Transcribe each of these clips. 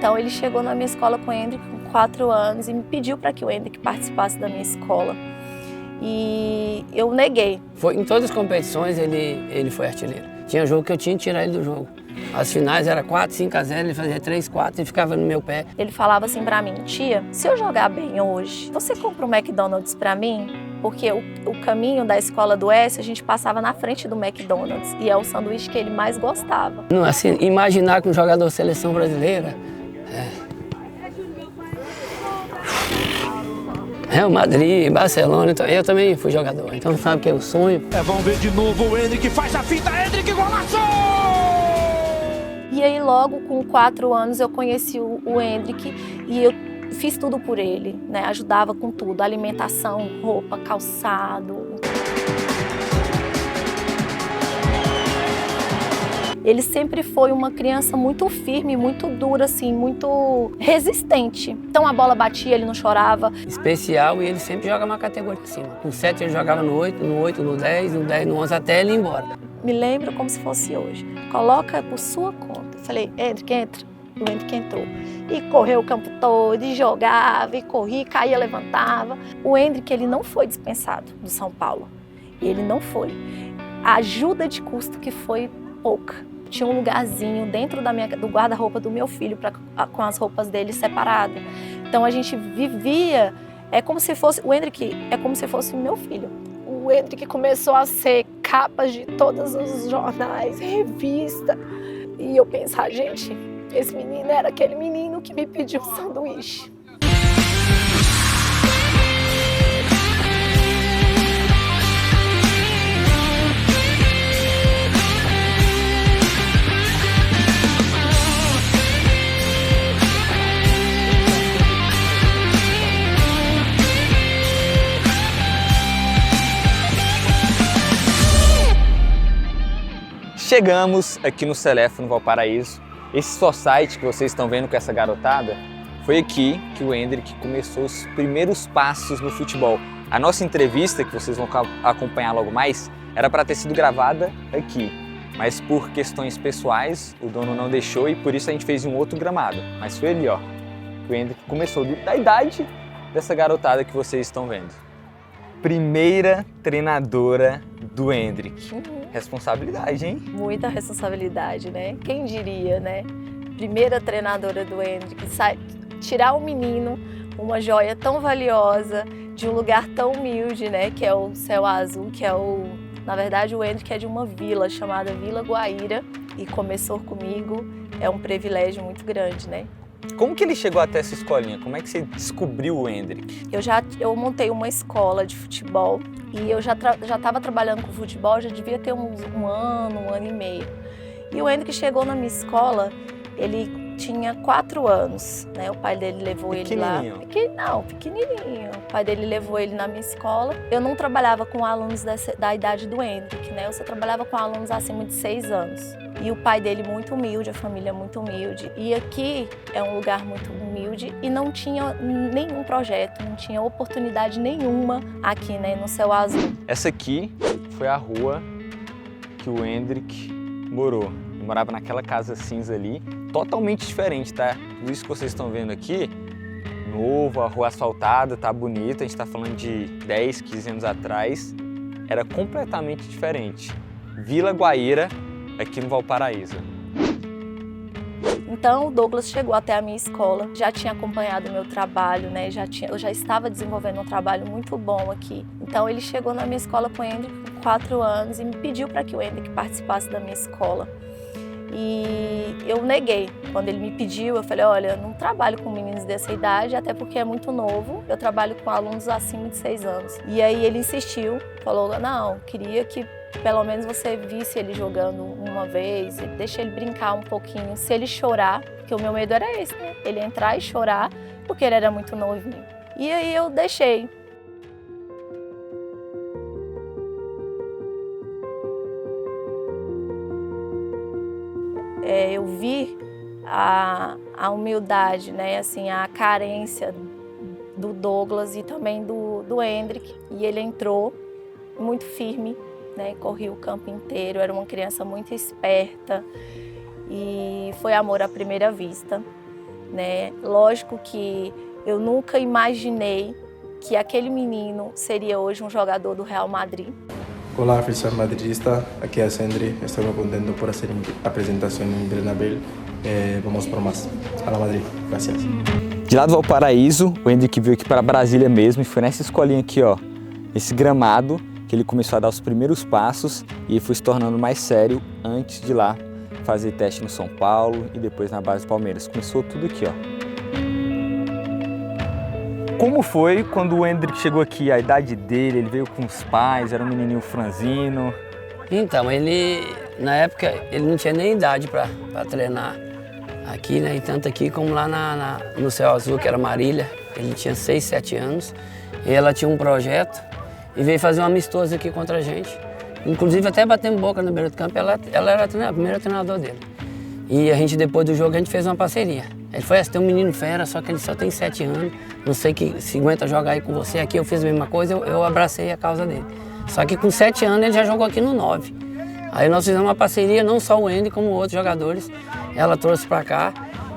Então ele chegou na minha escola com o Hendrick com 4 anos e me pediu para que o Hendrick participasse da minha escola. E eu neguei. Em todas as competições ele foi artilheiro. Tinha jogo que eu tinha que tirar ele do jogo. As finais era 4, 5-0, ele fazia 3, 4 e ficava no meu pé. Ele falava assim pra mim: tia, se eu jogar bem hoje, você compra um McDonald's pra mim? Porque o caminho da escola do S, a gente passava na frente do McDonald's e é o sanduíche que ele mais gostava. Assim, imaginar que um jogador da seleção brasileira Real Madrid, Barcelona, então eu também fui jogador, então sabe que é o sonho. Vamos ver de novo o Hendrick, faz a fita, Hendrick, golaço! E aí logo com 4 anos eu conheci o Hendrick e eu fiz tudo por ele, né? Ajudava com tudo, alimentação, roupa, calçado. Ele sempre foi uma criança muito firme, muito dura, assim, muito resistente. Então a bola batia, ele não chorava. Especial, e ele sempre joga uma categoria acima. Com 7 ele jogava no 8, no 10, no 10, no 11, até ele ir embora. Me lembro como se fosse hoje. Coloca por sua conta. Eu falei: Hendrick, entra. O Hendrick entrou. E correu o campo todo, e jogava, e corria, caía, levantava. O Hendrick, ele não foi dispensado do São Paulo. Ele não foi. A ajuda de custo que foi pouca. Tinha um lugarzinho dentro do guarda-roupa do meu filho com as roupas dele separadas. Então a gente vivia, o Hendrick é como se fosse meu filho. O Hendrick começou a ser capas de todos os jornais, revista. E eu pensava: gente, esse menino era aquele menino que me pediu sanduíche. Chegamos aqui no Celefo, no Valparaíso. Esse society que vocês estão vendo com essa garotada, foi aqui que o Hendrick começou os primeiros passos no futebol. A nossa entrevista, que vocês vão acompanhar logo mais, era para ter sido gravada aqui. Mas por questões pessoais, o dono não deixou e por isso a gente fez um outro gramado. Mas foi ali, ó, que o Hendrick começou, da idade dessa garotada que vocês estão vendo. Primeira treinadora do Hendrick. Responsabilidade, hein? Muita responsabilidade, né? Quem diria, né? Primeira treinadora do Hendrick, tirar o menino, uma joia tão valiosa, de um lugar tão humilde, né? Que é o Céu Azul, na verdade, o Hendrick é de uma vila chamada Vila Guaíra e começou comigo. É um privilégio muito grande, né? Como que ele chegou até essa escolinha? Como é que você descobriu o Hendrick? Eu montei uma escola de futebol e eu já estava trabalhando com futebol, já devia ter um ano e meio. E o Hendrick chegou na minha escola, ele tinha 4 anos, né? O pai dele levou ele lá. Pequenininho. O pai dele levou ele na minha escola. Eu não trabalhava com alunos da idade do Hendrick, né? Eu só trabalhava com alunos acima de 6 anos. E o pai dele muito humilde, a família muito humilde. E aqui é um lugar muito humilde e não tinha nenhum projeto, não tinha oportunidade nenhuma aqui, né, no Céu Azul. Essa aqui foi a rua que o Hendrick morou. Ele morava naquela casa cinza ali, totalmente diferente, tá? Tudo isso que vocês estão vendo aqui, novo, a rua asfaltada, tá bonita. A gente tá falando de 10, 15 anos atrás. Era completamente diferente. Vila Guaíra, aqui no Valparaíso. Então o Douglas chegou até a minha escola, já tinha acompanhado o meu trabalho, né? Eu já estava desenvolvendo um trabalho muito bom aqui. Então ele chegou na minha escola com o Hendrick com 4 anos e me pediu para que o Hendrick participasse da minha escola. E eu neguei. Quando ele me pediu, eu falei: olha, eu não trabalho com meninos dessa idade, até porque é muito novo, eu trabalho com alunos acima de 6 anos. E aí ele insistiu, falou: não, queria que pelo menos você visse ele jogando uma vez, deixa ele brincar um pouquinho. Se ele chorar, porque o meu medo era esse, né? Ele entrar e chorar, porque ele era muito novinho. E aí eu deixei. Eu vi a humildade, né? Assim, a carência do Douglas e também do Hendrick. E ele entrou muito firme, né? Corria o campo inteiro, era uma criança muito esperta e foi amor à primeira vista. né? Lógico que eu nunca imaginei que aquele menino seria hoje um jogador do Real Madrid. Olá, afición madridista. Aqui é Sendri. Estou muito contente por fazer a apresentação em Bernabéu. Vamos por mais. A la Madrid. Gracias. De lá do Valparaíso, o Endrick veio aqui para Brasília mesmo e foi nessa escolinha aqui, ó, esse gramado, que ele começou a dar os primeiros passos e foi se tornando mais sério antes de lá fazer teste no São Paulo e depois na base do Palmeiras. Começou tudo aqui, ó. Como foi quando o Endrick chegou aqui, a idade dele, ele veio com os pais, era um menininho franzino? Então, ele, na época, ele não tinha nem idade para treinar aqui, né? E tanto aqui como lá no Céu Azul, que era Marília. Ele tinha 6, 7 anos e ela tinha um projeto e veio fazer um amistoso aqui contra a gente. Inclusive, até batemos boca no beira do campo, ela era a primeira treinadora dele. E a gente, depois do jogo, a gente fez uma parceria. Ele foi, tem um menino fera, só que ele só tem 7 anos, não sei se aguenta jogar aí com você. Aqui eu fiz a mesma coisa, eu abracei a causa dele. Só que com 7 anos ele já jogou aqui no 9. Aí nós fizemos uma parceria, não só o Andy, como outros jogadores. Ela trouxe pra cá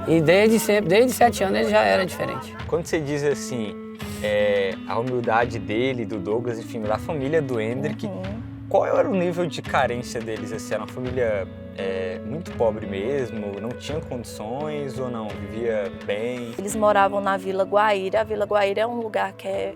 e desde 7 anos ele já era diferente. Quando você diz assim, a humildade dele, do Douglas, enfim, da família do Endrick, qual era o nível de carência deles? Assim, era uma família muito pobre mesmo, não tinha condições ou não? Vivia bem? Eles moravam na Vila Guaíra. A Vila Guaíra é um lugar que é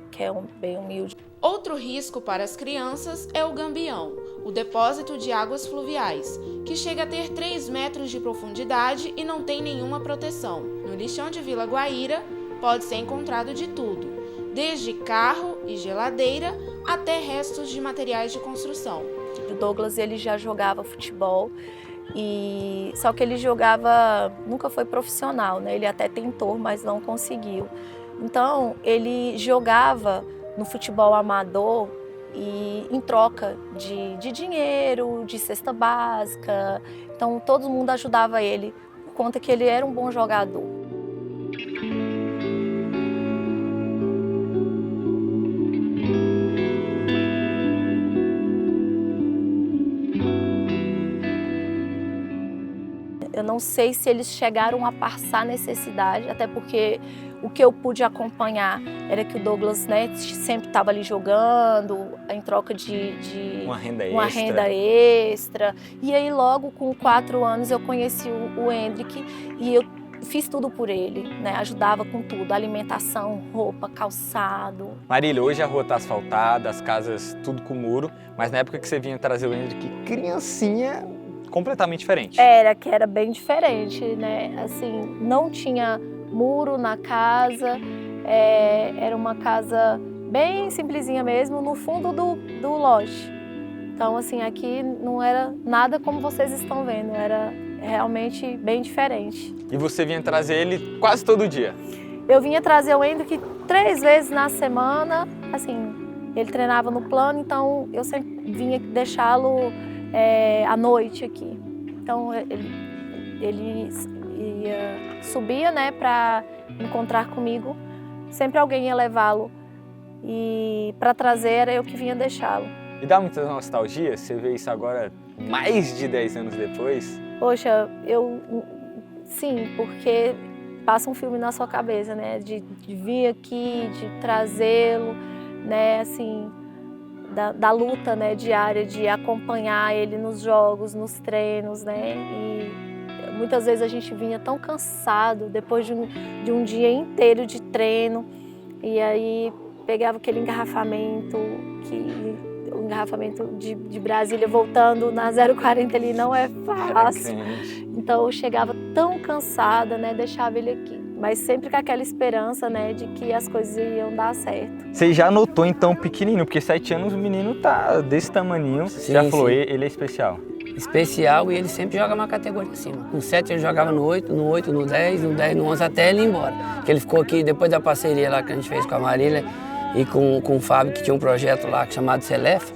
bem humilde. Outro risco para as crianças é o Gambião, o depósito de águas fluviais, que chega a ter 3 metros de profundidade e não tem nenhuma proteção. No lixão de Vila Guaíra pode ser encontrado de tudo, desde carro e geladeira até restos de materiais de construção. O Douglas, ele já jogava futebol, só que ele jogava, nunca foi profissional, né? Ele até tentou, mas não conseguiu. Então, ele jogava no futebol amador e em troca de dinheiro, de cesta básica. Então, todo mundo ajudava ele, por conta que ele era um bom jogador. Eu não sei se eles chegaram a passar necessidade, até porque o que eu pude acompanhar era que o Douglas, né, sempre estava ali jogando, em troca de uma renda extra. E aí logo com 4 anos eu conheci o Endrick e eu fiz tudo por ele, né? Ajudava com tudo, alimentação, roupa, calçado. Marília, hoje a rua está asfaltada, as casas tudo com muro, mas na época que você vinha trazer o Endrick, criancinha, completamente diferente. Era bem diferente, né? Assim, não tinha muro na casa, era uma casa bem simplesinha mesmo, no fundo do lote. Então, assim, aqui não era nada como vocês estão vendo, era realmente bem diferente. E você vinha trazer ele quase todo dia? Eu vinha trazer o Endrick 3 vezes na semana, assim, ele treinava no plano, então eu sempre vinha deixá-lo à noite aqui. Então ele subia, né, para encontrar comigo. Sempre alguém ia levá-lo e para trazer era eu que vinha deixá-lo. E dá muita nostalgia? Você vê isso agora mais de 10 anos depois? Poxa, sim, porque passa um filme na sua cabeça, né, de vir aqui, de trazê-lo, né, assim, da luta, né, diária de acompanhar ele nos jogos, nos treinos, né, e muitas vezes a gente vinha tão cansado depois de um dia inteiro de treino e aí pegava aquele engarrafamento, o engarrafamento de Brasília voltando na 040 ali não é fácil, então eu chegava tão cansada, né, deixava ele aqui. Mas sempre com aquela esperança, né, de que as coisas iam dar certo. Você já notou então pequenininho, porque 7 anos o menino tá desse tamaninho, você já falou, ele é especial. Especial e ele sempre joga uma categoria acima. Com 7 ele jogava no 8, no 10, no 10, no 11, até ele ir embora. Porque ele ficou aqui, depois da parceria lá que a gente fez com a Marília e com o Fábio, que tinha um projeto lá chamado Celef,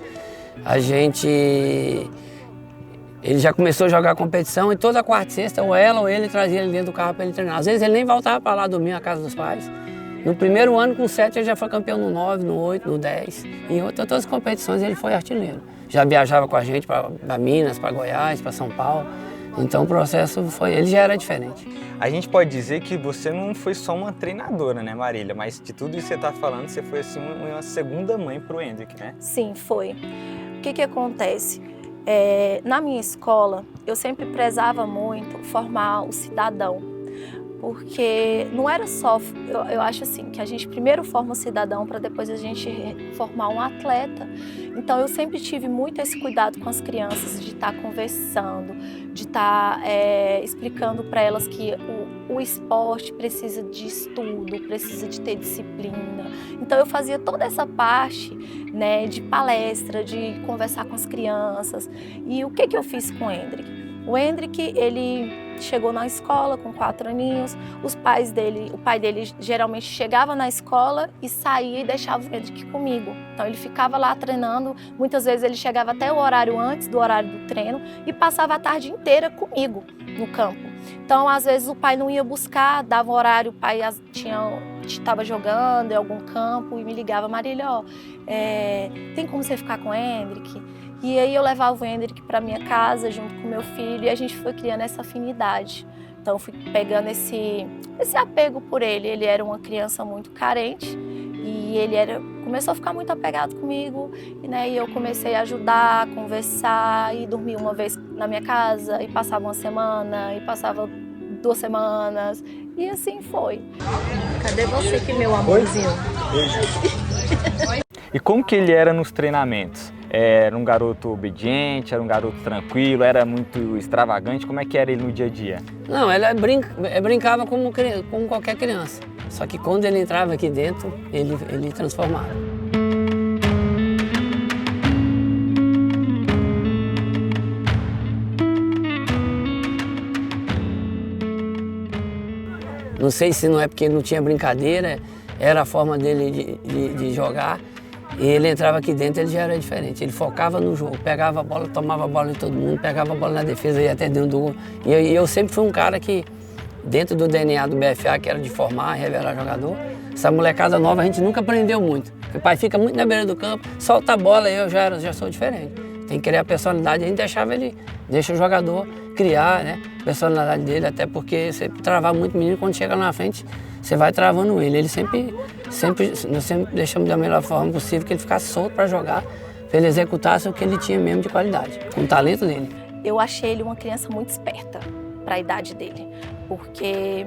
ele já começou a jogar competição e toda quarta e sexta, ou ela ou ele trazia ele dentro do carro para ele treinar. Às vezes ele nem voltava para lá dormir na casa dos pais. No primeiro ano, com 7, ele já foi campeão no 9, no 8, no 10. Em todas as competições ele foi artilheiro. Já viajava com a gente para Minas, para Goiás, para São Paulo. Então o processo foi, ele já era diferente. A gente pode dizer que você não foi só uma treinadora, né, Marília? Mas de tudo isso que você está falando, você foi assim uma segunda mãe para o Hendrick, né? Sim, foi. O que acontece? Na minha escola, eu sempre prezava muito formar o cidadão. Porque não era só, eu acho assim, que a gente primeiro forma o cidadão para depois a gente formar um atleta. Então eu sempre tive muito esse cuidado com as crianças, de estar conversando, de estar explicando para elas que o esporte precisa de estudo, precisa de ter disciplina. Então eu fazia toda essa parte, né, de palestra, de conversar com as crianças. E o que eu fiz com o Hendrick? O Hendrick, ele chegou na escola com 4 aninhos, o pai dele geralmente chegava na escola e saía e deixava o Hendrick comigo. Então ele ficava lá treinando, muitas vezes ele chegava até o horário antes do horário do treino e passava a tarde inteira comigo no campo. Então às vezes o pai não ia buscar, dava o horário, o pai estava jogando em algum campo e me ligava: Marília, tem como você ficar com o Hendrick? E aí eu levava o Hendrick para minha casa junto com meu filho e a gente foi criando essa afinidade. Então eu fui pegando esse apego por ele. Ele era uma criança muito carente e ele começou a ficar muito apegado comigo, né? E eu comecei a ajudar, a conversar e dormir uma vez na minha casa e passava uma semana e passava 2 semanas e assim foi. Cadê você que meu amorzinho? E como que ele era nos treinamentos? Era um garoto obediente, era um garoto tranquilo, era muito extravagante? Como é que era ele no dia a dia? Não, ele brincava como qualquer criança. Só que quando ele entrava aqui dentro, ele transformava. Não sei se não é porque não tinha brincadeira, era a forma dele de jogar. E ele entrava aqui dentro, ele já era diferente. Ele focava no jogo, pegava a bola, tomava a bola de todo mundo, pegava a bola na defesa, ia até dentro do gol. E eu sempre fui um cara que, dentro do DNA do BFA, que era de formar, revelar jogador, essa molecada nova a gente nunca aprendeu muito. Porque o pai fica muito na beira do campo, solta a bola e eu já sou diferente. Tem que criar personalidade, a gente deixa o jogador criar, né, a personalidade dele, até porque você travar muito menino, quando chega lá na frente, você vai travando ele. Nós sempre deixamos da melhor forma possível que ele ficasse solto para jogar, para ele executasse o que ele tinha mesmo de qualidade, com o talento dele. Eu achei ele uma criança muito esperta para a idade dele, porque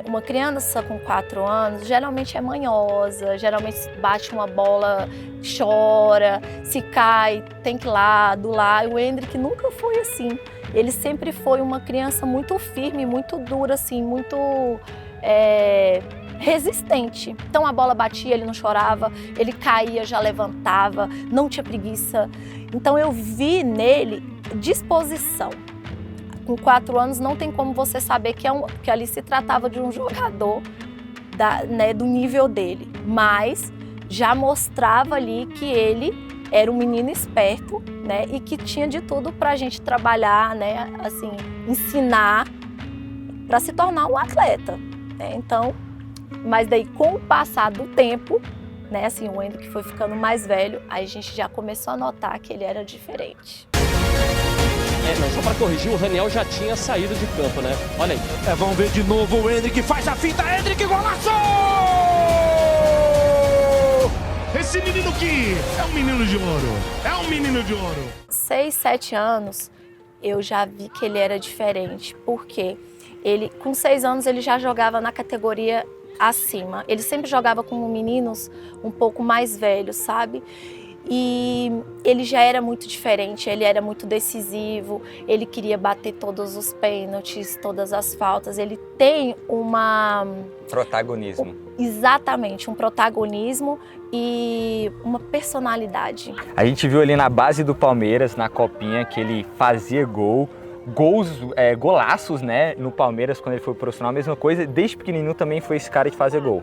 uma criança com 4 anos geralmente é manhosa, geralmente bate uma bola, chora, se cai, tem que ir lá, do lá. O Hendrick nunca foi assim. Ele sempre foi uma criança muito firme, muito dura, assim, muito resistente. Então a bola batia, ele não chorava, ele caía, já levantava, não tinha preguiça. Então eu vi nele disposição. Com 4 anos não tem como você saber que ali se tratava de um jogador do nível dele, mas já mostrava ali que ele era um menino esperto, né, e que tinha de tudo para a gente trabalhar, né, assim, ensinar para se tornar um atleta, né? Então, mas daí com o passar do tempo, né, assim, o Hendrick foi ficando mais velho, aí a gente já começou a notar que ele era diferente. Só para corrigir, o Raniel já tinha saído de campo, né? Olha aí. Vamos ver de novo o Hendrick, faz a finta, Hendrick, golaço! Esse menino aqui é um menino de ouro, é um menino de ouro. 6, 7 anos, eu já vi que ele era diferente, porque ele, com 6 anos, ele já jogava na categoria acima. Ele sempre jogava com meninos um pouco mais velhos, sabe? E ele já era muito diferente, ele era muito decisivo, ele queria bater todos os pênaltis, todas as faltas. Ele tem protagonismo. Exatamente, um protagonismo e uma personalidade. A gente viu ali na base do Palmeiras, na copinha, que ele fazia golaços, né, no Palmeiras quando ele foi profissional. A mesma coisa, desde pequenininho também foi esse cara de fazer gol.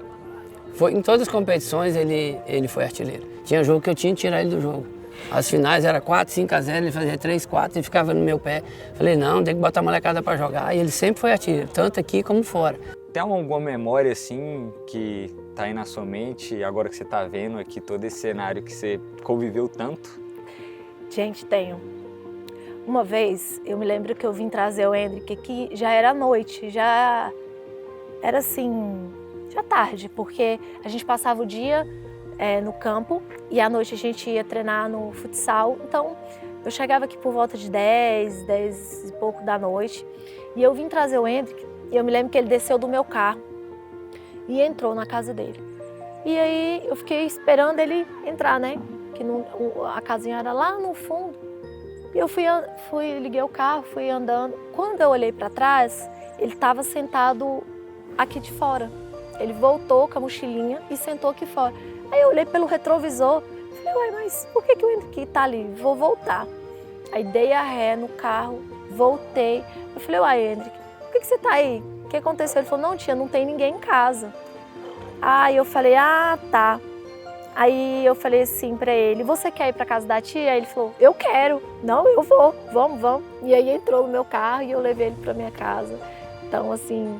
Em todas as competições ele foi artilheiro. Tinha jogo que eu tinha que tirar ele do jogo. As finais era 4, 5-0, ele fazia 3, 4 e ficava no meu pé. Falei, não, tem que botar a molecada para jogar. E ele sempre foi artilheiro, tanto aqui como fora. Tem alguma memória assim que tá aí na sua mente, agora que você tá vendo aqui todo esse cenário que você conviveu tanto? Gente, tenho. Uma vez, eu me lembro que eu vim trazer o Hendrick aqui, já era noite, já era assim, já tarde, porque a gente passava o dia no campo e à noite a gente ia treinar no futsal. Então, eu chegava aqui por volta de 10 e pouco da noite e eu vim trazer o Hendrick e eu me lembro que ele desceu do meu carro e entrou na casa dele. E aí eu fiquei esperando ele entrar, né? Que a casinha era lá no fundo. E eu liguei o carro, fui andando. Quando eu olhei para trás, ele estava sentado aqui de fora. Ele voltou com a mochilinha e sentou aqui fora. Aí eu olhei pelo retrovisor, falei, ué, mas por que o Hendrick tá ali? Vou voltar. Aí dei a ré no carro, voltei. Eu falei, ué, Hendrick, por que você tá aí? O que aconteceu? Ele falou, não, tia, não tem ninguém em casa. Aí eu falei, ah, tá. Aí eu falei assim pra ele, você quer ir pra casa da tia? Aí ele falou, eu quero. Não, eu vou, vamos. E aí entrou no meu carro e eu levei ele pra minha casa. Então, assim,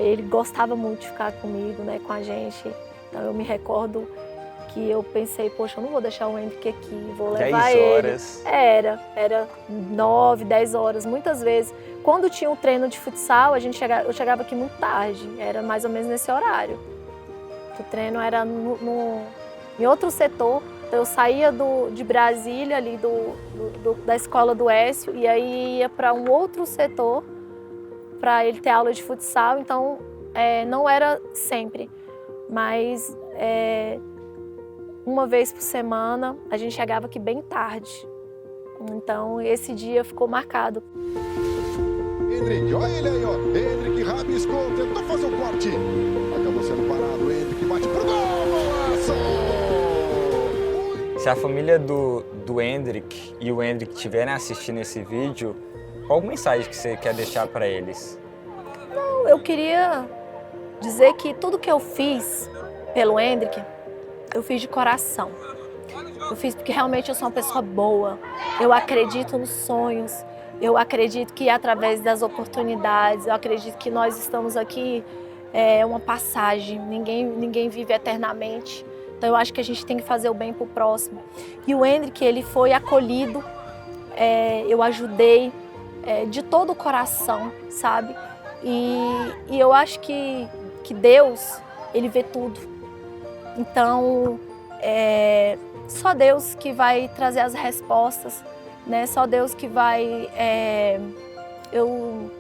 ele gostava muito de ficar comigo, né, com a gente. Então eu me recordo que eu pensei, poxa, eu não vou deixar o Hendrick aqui, vou levar 10 horas. ele. Era 9, 10 horas, muitas vezes. Quando tinha um treino de futsal, eu chegava aqui muito tarde, era mais ou menos nesse horário. O treino era em outro setor, então eu saía de Brasília, ali da escola do Écio, e aí ia para um outro setor para ele ter aula de futsal, então não era sempre, mas uma vez por semana a gente chegava aqui bem tarde, então esse dia ficou marcado. Hendrick, olha ele aí, ó. Hendrick rabiscou, tentou fazer o corte. Acabou sendo parado, Hendrick bate pro gol, golaço! Se a família do Hendrick e o Hendrick estiverem assistindo esse vídeo, qual mensagem que você quer deixar para eles? Não, eu queria dizer que tudo que eu fiz pelo Hendrick, eu fiz de coração. Eu fiz porque realmente eu sou uma pessoa boa. Eu acredito nos sonhos. Eu acredito que através das oportunidades, eu acredito que nós estamos aqui, uma passagem, ninguém vive eternamente. Então eu acho que a gente tem que fazer o bem pro próximo. E o Hendrick, ele foi acolhido, eu ajudei de todo o coração, sabe? E eu acho que Deus, ele vê tudo. Então, só Deus que vai trazer as respostas. Né? Só Deus que vai... eu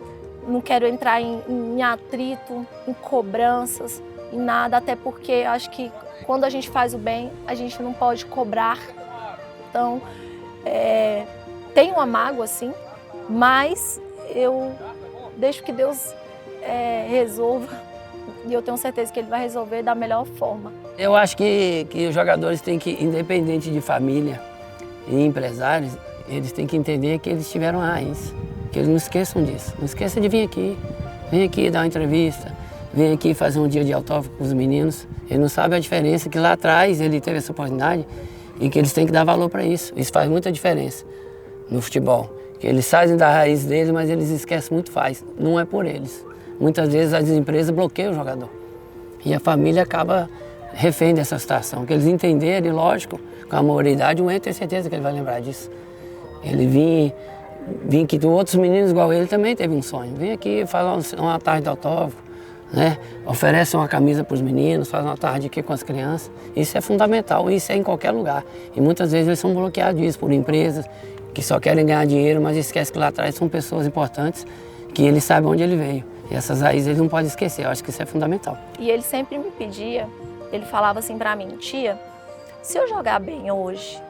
não quero entrar em atrito, em cobranças, em nada, até porque eu acho que quando a gente faz o bem, a gente não pode cobrar. Então, tem uma mágoa, sim, mas eu deixo que Deus resolva e eu tenho certeza que Ele vai resolver da melhor forma. Eu acho que os jogadores têm que, independente de família e empresários, eles têm que entender que eles tiveram raiz, que eles não esqueçam disso. Não esqueçam de vir aqui. Vem aqui dar uma entrevista, vem aqui fazer um dia de autógrafo com os meninos. Ele não sabe a diferença, que lá atrás ele teve essa oportunidade e que eles têm que dar valor para isso. Isso faz muita diferença no futebol. Que eles saem da raiz deles, mas eles esquecem muito fácil. Não é por eles. Muitas vezes as empresas bloqueiam o jogador. E a família acaba refém dessa situação. Que eles entenderem, lógico, com a maioridade, o Hendrick tem certeza que ele vai lembrar disso. Ele vinha que outros meninos igual ele também teve um sonho. Vem aqui, faz uma tarde de autógrafo, né? Oferece uma camisa para os meninos, faz uma tarde aqui com as crianças. Isso é fundamental, isso é em qualquer lugar. E muitas vezes eles são bloqueados disso por empresas que só querem ganhar dinheiro, mas esquecem que lá atrás são pessoas importantes, que ele sabe onde ele veio. E essas raízes ele não pode esquecer, eu acho que isso é fundamental. E ele sempre me pedia, ele falava assim para mim, tia, se eu jogar bem hoje,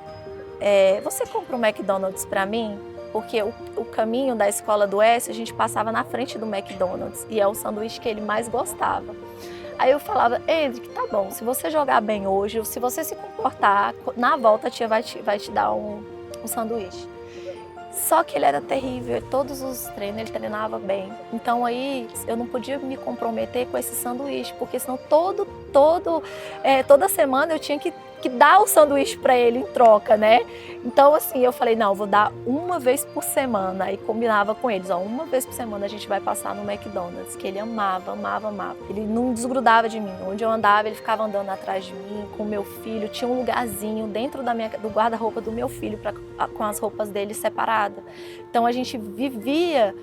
você compra um McDonald's para mim? Porque o caminho da escola do Écio, a gente passava na frente do McDonald's e é o sanduíche que ele mais gostava. Aí eu falava, Hendrick, tá bom, se você jogar bem hoje, se você se comportar, na volta a tia vai te dar um sanduíche. Só que ele era terrível, todos os treinos ele treinava bem. Então aí eu não podia me comprometer com esse sanduíche, porque senão toda semana eu tinha que que dar o sanduíche para ele em troca, né? Então, assim, eu falei, não, vou dar uma vez por semana. E combinava com eles, ó, uma vez por semana a gente vai passar no McDonald's, que ele amava, amava, amava. Ele não desgrudava de mim. Onde eu andava, ele ficava andando atrás de mim, com o meu filho. Tinha um lugarzinho dentro do guarda-roupa do meu filho, com as roupas dele separadas. Então, a gente vivia,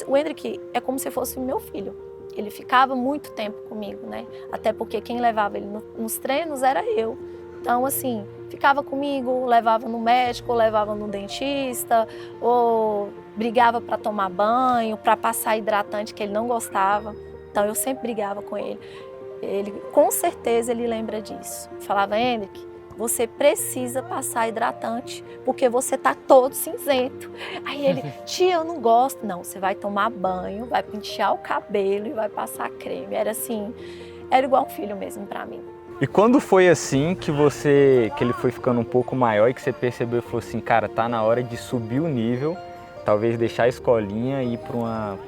o Hendrick é como se fosse o meu filho. Ele ficava muito tempo comigo, né? Até porque quem levava ele nos treinos era eu. Então, assim, ficava comigo, levava no médico, levava no dentista, ou brigava para tomar banho, para passar hidratante que ele não gostava. Então, eu sempre brigava com ele. Ele, com certeza, ele lembra disso. Falava, Hendrick, você precisa passar hidratante, porque você tá todo cinzento. Aí ele, tia, eu não gosto. Não, você vai tomar banho, vai pentear o cabelo e vai passar creme. Era assim, era igual um filho mesmo para mim. E quando foi assim que ele foi ficando um pouco maior e que você percebeu e falou assim, cara, tá na hora de subir o nível, talvez deixar a escolinha e ir para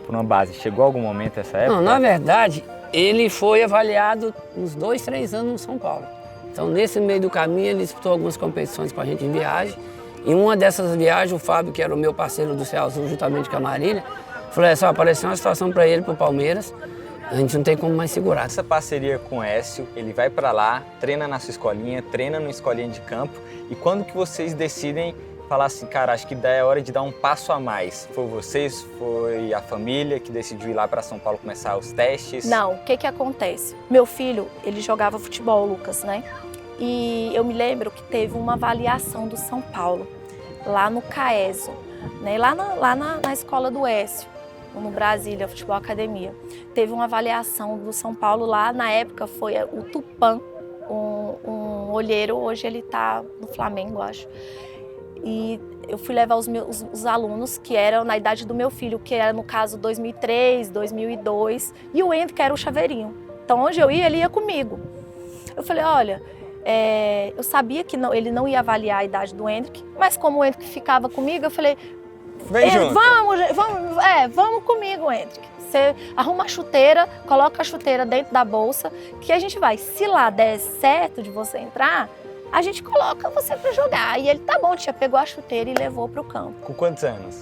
uma base? Chegou algum momento essa época? Não, na verdade, ele foi avaliado uns 2, 3 anos no São Paulo. Então, nesse meio do caminho, ele disputou algumas competições com a gente em viagem. Em uma dessas viagens, o Fábio, que era o meu parceiro do Céu Azul, juntamente com a Marília, falou, só apareceu uma situação para ele, para o Palmeiras, a gente não tem como mais segurar. Essa parceria com o Écio, ele vai para lá, treina na sua escolinha, treina numa escolinha de campo. E quando que vocês decidem falar assim, cara, acho que é hora de dar um passo a mais? Foi vocês, foi a família que decidiu ir lá para São Paulo começar os testes? Não, o que acontece? Meu filho, ele jogava futebol, Lucas, né? E eu me lembro que teve uma avaliação do São Paulo, lá no CAESO, né? lá na escola do Écio, no Brasília, Futebol Academia. Teve uma avaliação do São Paulo lá, na época foi o Tupã, um olheiro, hoje ele está no Flamengo, acho. E eu fui levar os alunos que eram na idade do meu filho, que era no caso 2003, 2002, e o Hendrick era o chaveirinho. Então onde eu ia, ele ia comigo. Eu falei, olha, eu sabia que ele não ia avaliar a idade do Hendrick, mas como o Hendrick ficava comigo, eu falei, vem junto. Vamos comigo, Hendrick. Você arruma a chuteira, coloca a chuteira dentro da bolsa, que a gente vai. Se lá der certo de você entrar, a gente coloca você para jogar. E ele, tá bom, tia, pegou a chuteira e levou pro campo. Com quantos anos?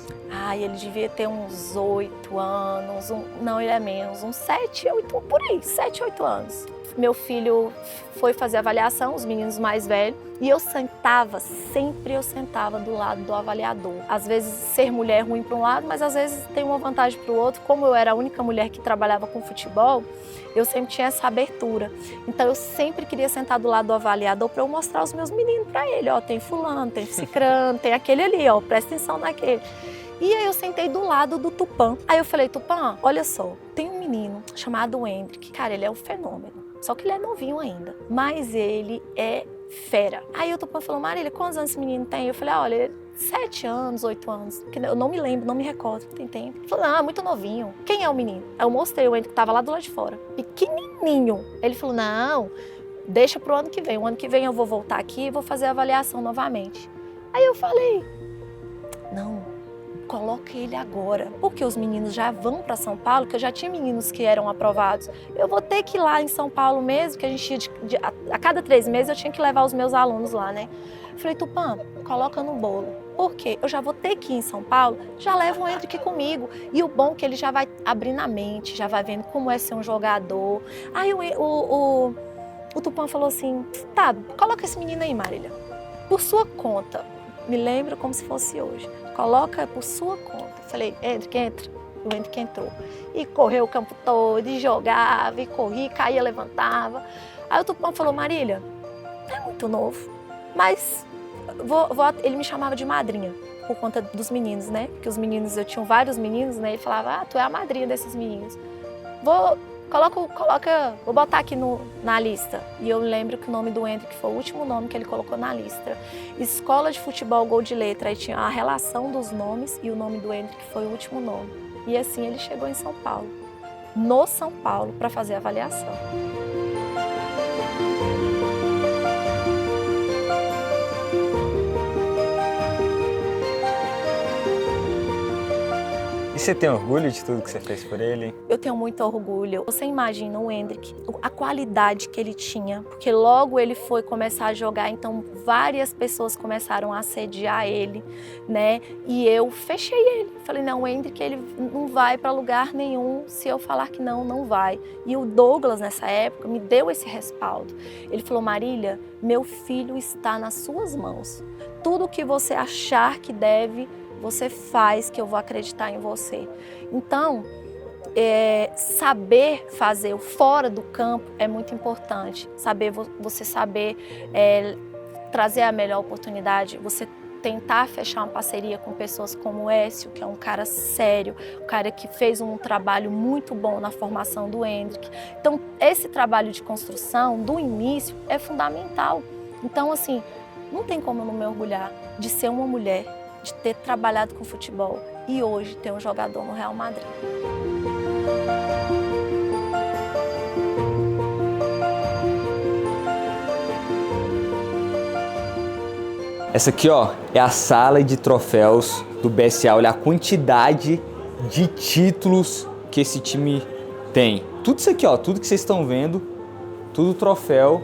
Ele devia ter uns 8 anos, não, ele é menos, uns 7, 8, por aí, 7, 8 anos. Meu filho foi fazer a avaliação, os meninos mais velhos, e eu sempre sentava do lado do avaliador. Às vezes ser mulher é ruim para um lado, mas às vezes tem uma vantagem para o outro. Como eu era a única mulher que trabalhava com futebol, eu sempre tinha essa abertura. Então eu sempre queria sentar do lado do avaliador para eu mostrar os meus meninos para ele. Ó, tem fulano, tem cicrano, tem aquele ali, ó, presta atenção naquele. E aí eu sentei do lado do Tupã. Aí eu falei, Tupã, olha só, tem um menino chamado Hendrick. Cara, ele é um fenômeno. Só que ele é novinho ainda, mas ele é fera. Aí o Tupã falou, Marília, quantos anos esse menino tem? Eu falei, olha, 7 anos, 8 anos. Eu não me lembro, não me recordo, tem tempo. Ele falou, muito novinho. Quem é o menino? Aí eu mostrei o Hendrick que tava lá do lado de fora. Pequenininho. Ele falou, não, deixa pro ano que vem. O ano que vem eu vou voltar aqui e vou fazer a avaliação novamente. Aí eu falei, não, coloca ele agora, porque os meninos já vão para São Paulo, que eu já tinha meninos que eram aprovados. Eu vou ter que ir lá em São Paulo mesmo, que a gente a cada 3 meses eu tinha que levar os meus alunos lá, né? Falei, Tupã, coloca no bolo. Por quê? Eu já vou ter que ir em São Paulo, já leva o Hendrick comigo. E o bom é que ele já vai abrindo a mente, já vai vendo como é ser um jogador. Aí o Tupã falou assim, tá, coloca esse menino aí, Marília, por sua conta. Me lembro como se fosse hoje. Coloca por sua conta. Falei, Hendrick, entra. O Hendrick entrou. E correu o campo todo, e jogava, e corria, caía, levantava. Aí o Tupã falou, Marília, é muito novo, mas ele me chamava de madrinha, por conta dos meninos, né? Porque os meninos, eu tinha vários meninos, né? Ele falava, tu é a madrinha desses meninos. Vou botar aqui na lista. E eu lembro que o nome do Hendrick foi o último nome que ele colocou na lista. Escola de Futebol Gol de Letra, aí tinha a relação dos nomes e o nome do Hendrick foi o último nome. E assim ele chegou em São Paulo, no São Paulo, para fazer a avaliação. você tem orgulho de tudo que você fez por ele? Eu tenho muito orgulho. Você imagina o Endrick, a qualidade que ele tinha, porque logo ele foi começar a jogar, então várias pessoas começaram a assediar ele, né? E eu fechei ele. Falei, não, o Endrick, ele não vai para lugar nenhum, se eu falar que não, não vai. E o Douglas, nessa época, me deu esse respaldo. Ele falou, Marília, meu filho está nas suas mãos. Tudo que você achar que deve, você faz, que eu vou acreditar em você. Então, saber fazer o fora do campo é muito importante. Você saber trazer a melhor oportunidade, você tentar fechar uma parceria com pessoas como o Écio, que é um cara sério, um cara que fez um trabalho muito bom na formação do Endrick. Então, esse trabalho de construção, do início, é fundamental. Então, assim, não tem como eu não me orgulhar de ser uma mulher, de ter trabalhado com futebol e hoje ter um jogador no Real Madrid. Essa aqui, ó, é a sala de troféus do BSA. Olha a quantidade de títulos que esse time tem. Tudo isso aqui, ó, tudo que vocês estão vendo, tudo troféu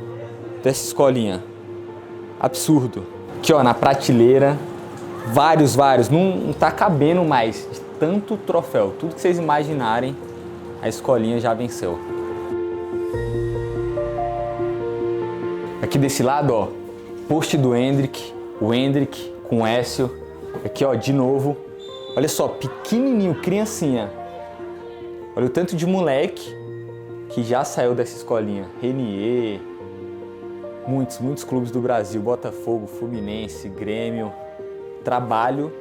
dessa escolinha. Absurdo. Aqui, ó, na prateleira, vários, não tá cabendo mais de tanto troféu. Tudo que vocês imaginarem, a escolinha já venceu. Aqui desse lado, ó, post do Endrick, o Endrick com o Écio. Aqui, ó, de novo. Olha só, pequenininho, criancinha. Olha o tanto de moleque que já saiu dessa escolinha. Renier, muitos clubes do Brasil, Botafogo, Fluminense, Grêmio. O trabalho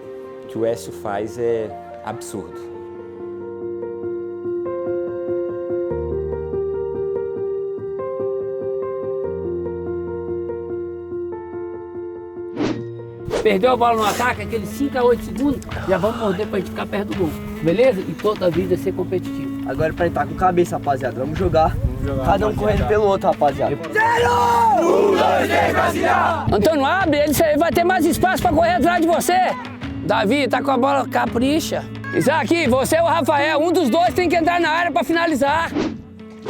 que o Écio faz é absurdo. Perdeu a bola no ataque, aqueles 5 a 8 segundos, já vamos morder pra gente ficar perto do gol, beleza? E toda a vida ser competitivo. Agora pra entrar com cabeça, rapaziada, vamos jogar cada um correndo pelo outro, rapaziada. Antônio, abre, ele vai ter mais espaço pra correr atrás de você. Davi, tá com a bola, capricha. Isaac, você e o Rafael, um dos dois tem que entrar na área pra finalizar.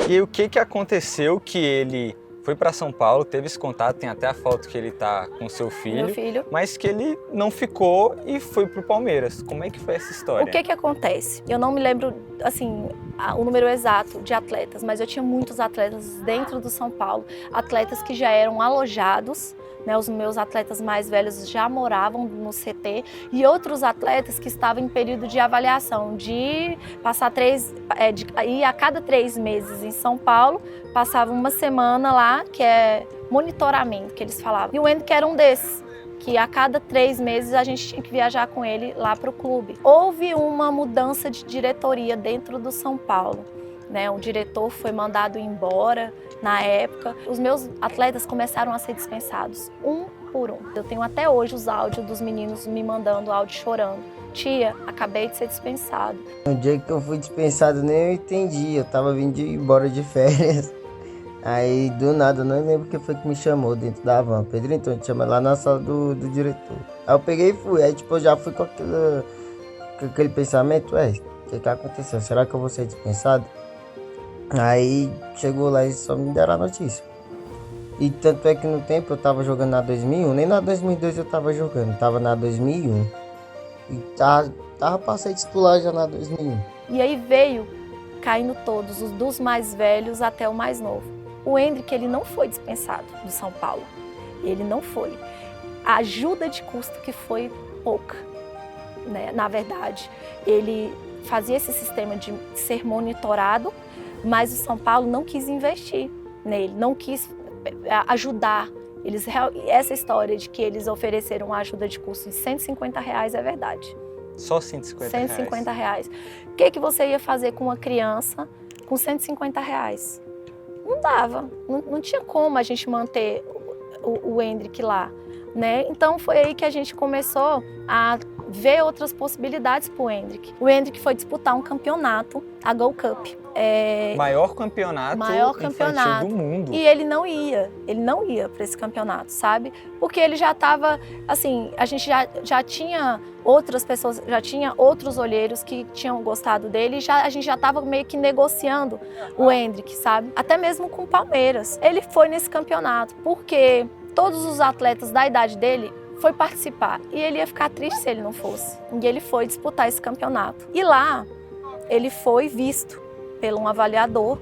E o que aconteceu que ele foi para São Paulo, teve esse contato, tem até a foto que ele tá com seu filho, Meu filho. Mas que ele não ficou e foi pro Palmeiras. Como é que foi essa história? O que acontece? Eu não me lembro, assim, o número exato de atletas, mas eu tinha muitos atletas dentro do São Paulo, atletas que já eram alojados, né? Os meus atletas mais velhos já moravam no CT e outros atletas que estavam em período de avaliação, de passar ir a cada 3 meses em São Paulo, passava uma semana lá, que é monitoramento, que eles falavam. E o Endrick era um desses, que a cada 3 meses a gente tinha que viajar com ele lá para o clube. Houve uma mudança de diretoria dentro do São Paulo, né? O diretor foi mandado embora na época. Os meus atletas começaram a ser dispensados, um por um. Eu tenho até hoje os áudios dos meninos me mandando áudio chorando. Tia, acabei de ser dispensado. No dia que eu fui dispensado, nem eu entendi. Eu tava vindo embora de férias. Aí, do nada, eu não lembro quem foi que me chamou dentro da van. Pedro, então, te chama lá na sala do diretor. Aí eu peguei e fui. Aí, tipo, eu já fui com aquele pensamento, o que aconteceu? Será que eu vou ser dispensado? Aí, chegou lá e só me deram a notícia. E tanto é que no tempo eu tava jogando na 2001, nem na 2002 eu tava jogando, tava na 2001. E tava pra ser titular já na 2001. E aí veio caindo todos, os dos mais velhos até o mais novo. O Endrick, ele não foi dispensado do São Paulo. Ele não foi. A ajuda de custo que foi pouca, né? Na verdade, ele fazia esse sistema de ser monitorado, mas o São Paulo não quis investir nele, não quis ajudar. Essa história de que eles ofereceram uma ajuda de custo de R$150 é verdade. Só R$150? R$150. O que você ia fazer com uma criança com R$150? Não dava, não tinha como a gente manter o Endrick lá, né? Então foi aí que a gente começou a ver outras possibilidades para o Hendrick. O Hendrick foi disputar um campeonato, a Gold Cup. Maior campeonato infantil do mundo. E ele não ia para esse campeonato, sabe? Porque ele já estava, assim, a gente já tinha outras pessoas, já tinha outros olheiros que tinham gostado dele e a gente já estava meio que negociando o Hendrick, sabe? Até mesmo com o Palmeiras. Ele foi nesse campeonato porque todos os atletas da idade dele foi participar e ele ia ficar triste se ele não fosse. E ele foi disputar esse campeonato. E lá ele foi visto pelo um avaliador,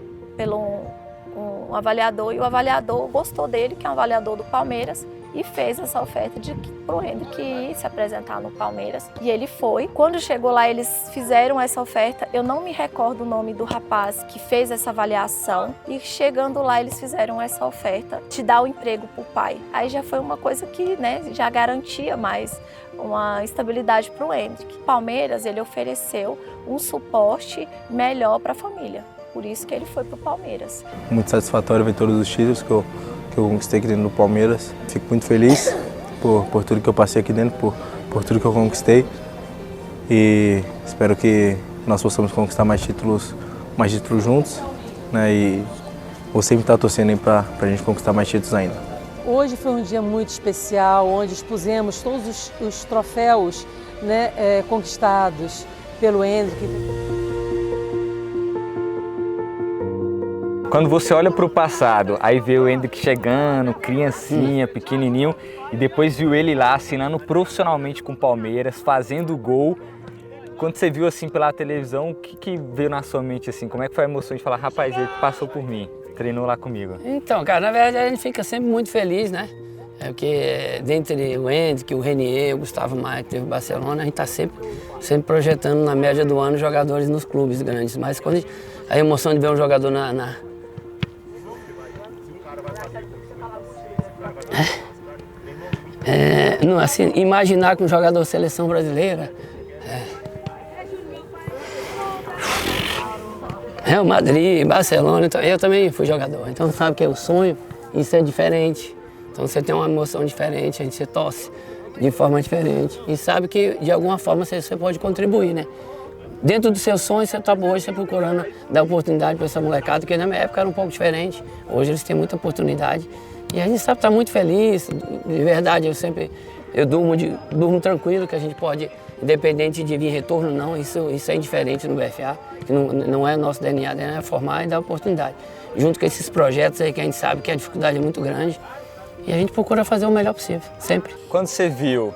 um avaliador, e o avaliador gostou dele, que é um avaliador do Palmeiras, e fez essa oferta para o Hendrick ir se apresentar no Palmeiras. E ele foi. Quando chegou lá, eles fizeram essa oferta. Eu não me recordo o nome do rapaz que fez essa avaliação. E chegando lá, eles fizeram essa oferta de dar o emprego para o pai. Aí já foi uma coisa que, né, já garantia mais uma estabilidade para o Hendrick. O Palmeiras, ele ofereceu um suporte melhor para a família. Por isso que ele foi para o Palmeiras. Muito satisfatório ver todos os títulos que eu conquistei aqui dentro do Palmeiras. Fico muito feliz por tudo que eu passei aqui dentro, por tudo que eu conquistei. E espero que nós possamos conquistar mais títulos juntos, né? E vou sempre estar torcendo aí para a gente conquistar mais títulos ainda. Hoje foi um dia muito especial, onde expusemos todos os troféus, né, conquistados pelo Hendrick. Quando você olha para o passado, aí vê o Hendrick chegando, criancinha, pequenininho, e depois viu ele lá assinando profissionalmente com o Palmeiras, fazendo gol. Quando você viu assim pela televisão, o que veio na sua mente assim? Como é que foi a emoção de falar, rapaz, ele passou por mim, treinou lá comigo? Então, cara, na verdade a gente fica sempre muito feliz, né? Porque dentre o Hendrick, o Renier, o Gustavo Maia, que teve o Barcelona, a gente está sempre projetando na média do ano jogadores nos clubes grandes. Mas quando a emoção de ver um jogador não, assim, imaginar que um jogador de seleção brasileira Real Madrid, Barcelona, então, eu também fui jogador, então sabe que é o sonho, isso é diferente, então você tem uma emoção diferente, a gente se torce de forma diferente e sabe que de alguma forma você pode contribuir, né? Dentro dos seus sonhos, você está hoje procurando dar oportunidade para essa molecada, que na minha época era um pouco diferente, hoje eles têm muita oportunidade. E a gente sabe estar muito feliz, de verdade, eu durmo tranquilo que a gente pode, independente de vir retorno não, isso é indiferente no BFA, que não é nosso DNA é formar e dar oportunidade. Junto com esses projetos aí que a gente sabe que a dificuldade é muito grande e a gente procura fazer o melhor possível, sempre. Quando você viu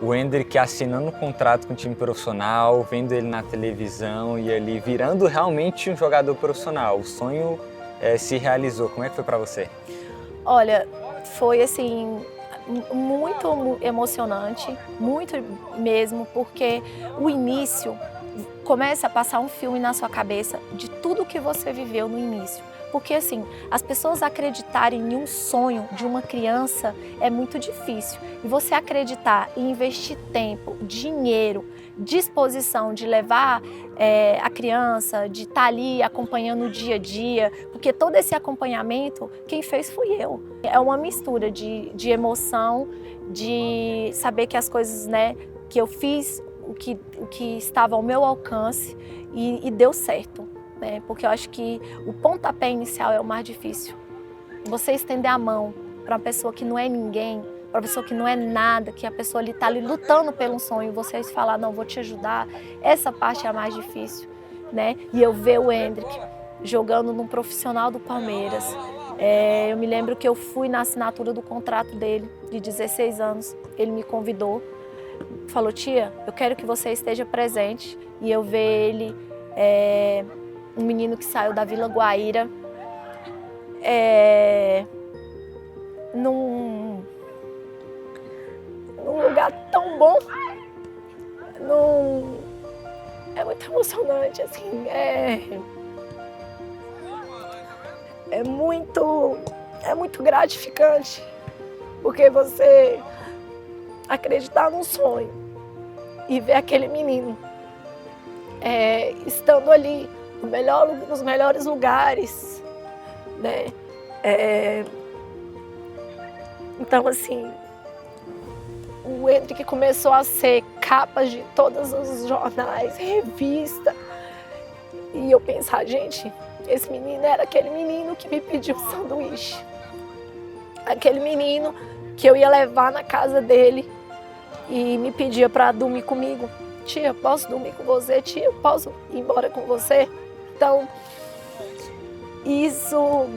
o Hendrick assinando um contrato com o time profissional, vendo ele na televisão e ali virando realmente um jogador profissional, o sonho se realizou, como é que foi para você? Olha, foi assim, muito emocionante, muito mesmo, porque o início começa a passar um filme na sua cabeça de tudo que você viveu no início. Porque assim, as pessoas acreditarem em um sonho de uma criança é muito difícil. E você acreditar e investir tempo, dinheiro, disposição de levar a criança, de estar ali acompanhando o dia a dia, porque todo esse acompanhamento, quem fez fui eu. É uma mistura de emoção, de saber que as coisas, né, que eu fiz, o que estava ao meu alcance e deu certo. Porque eu acho que o pontapé inicial é o mais difícil. Você estender a mão para uma pessoa que não é ninguém, para uma pessoa que não é nada, que a pessoa está ali lutando pelo sonho, e você falar, não, vou te ajudar, essa parte é a mais difícil, né? E eu ver o Hendrick jogando num profissional do Palmeiras. Eu me lembro que eu fui na assinatura do contrato dele, de 16 anos, ele me convidou, falou, tia, eu quero que você esteja presente, e eu ver ele... um menino que saiu da Vila Guaíra, num lugar tão bom, é muito emocionante, assim, é muito gratificante, porque você acreditar num sonho e ver aquele menino estando ali nos melhores lugares, né? Então, assim, o Hendrick começou a ser capas de todos os jornais, revista. E eu pensar, gente, esse menino era aquele menino que me pediu sanduíche. Aquele menino que eu ia levar na casa dele e me pedia para dormir comigo. Tia, posso dormir com você? Tia, posso ir embora com você? Então, isso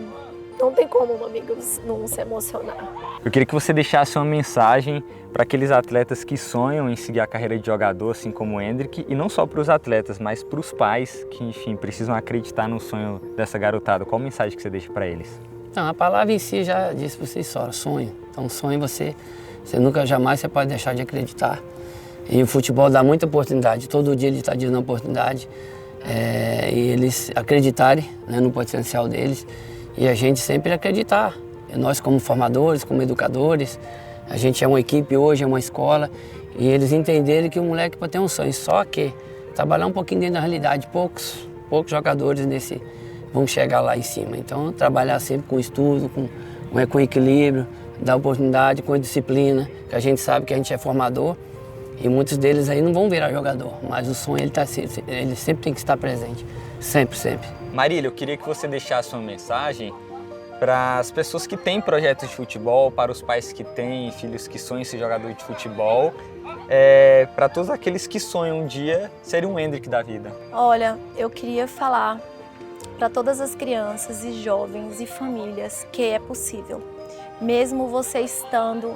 não tem como um amigo não se emocionar. Eu queria que você deixasse uma mensagem para aqueles atletas que sonham em seguir a carreira de jogador, assim como o Endrick, e não só para os atletas, mas para os pais que, enfim, precisam acreditar no sonho dessa garotada. Qual mensagem que você deixa para eles? Não, a palavra em si já disse por si só, sonho. Então, sonho você nunca, jamais você pode deixar de acreditar. E o futebol dá muita oportunidade, todo dia ele está dando oportunidade. E eles acreditarem, né, no potencial deles e a gente sempre acreditar. Nós como formadores, como educadores, a gente é uma equipe hoje, é uma escola e eles entenderem que o moleque pode ter um sonho, só que trabalhar um pouquinho dentro da realidade, poucos jogadores vão chegar lá em cima. Então trabalhar sempre com estudo, com equilíbrio, dar oportunidade, com disciplina, que a gente sabe que a gente é formador. E muitos deles aí não vão virar jogador, mas o sonho ele sempre tem que estar presente, sempre, sempre. Marília, eu queria que você deixasse uma mensagem para as pessoas que têm projetos de futebol, para os pais que têm filhos que sonham em ser jogador de futebol, para todos aqueles que sonham um dia ser um Endrick da vida. Olha, eu queria falar para todas as crianças e jovens e famílias que é possível. Mesmo você estando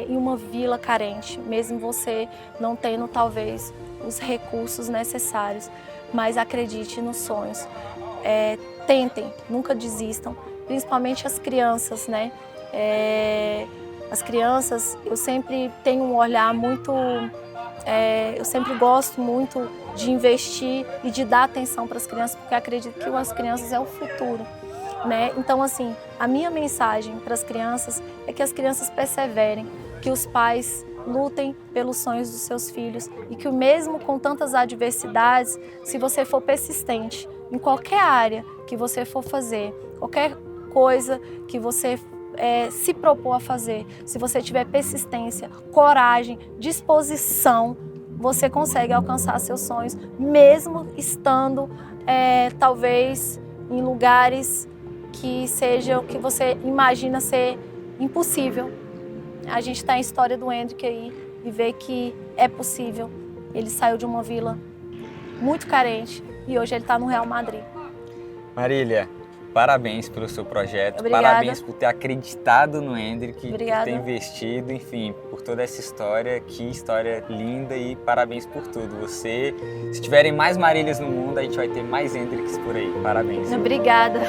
em uma vila carente, mesmo você não tendo talvez os recursos necessários, mas acredite nos sonhos. Tentem, nunca desistam, principalmente as crianças, né? As crianças, eu sempre tenho um olhar muito... eu sempre gosto muito de investir e de dar atenção para as crianças, porque acredito que as crianças é o futuro. Né? Então, assim, a minha mensagem para as crianças é que as crianças perseverem, que os pais lutem pelos sonhos dos seus filhos e que mesmo com tantas adversidades, se você for persistente em qualquer área que você for fazer, qualquer coisa que você se propor a fazer, se você tiver persistência, coragem, disposição, você consegue alcançar seus sonhos, mesmo estando talvez em lugares que seja o que você imagina ser impossível. A gente está em história do Endrick aí e vê que é possível. Ele saiu de uma vila muito carente e hoje ele está no Real Madrid. Marília, parabéns pelo seu projeto, Obrigada. Parabéns por ter acreditado no Endrick, Obrigada. por ter investido, enfim, por toda essa história, que história linda e parabéns por tudo. Se tiverem mais Marílias no mundo, a gente vai ter mais Endricks por aí. Parabéns. Obrigada.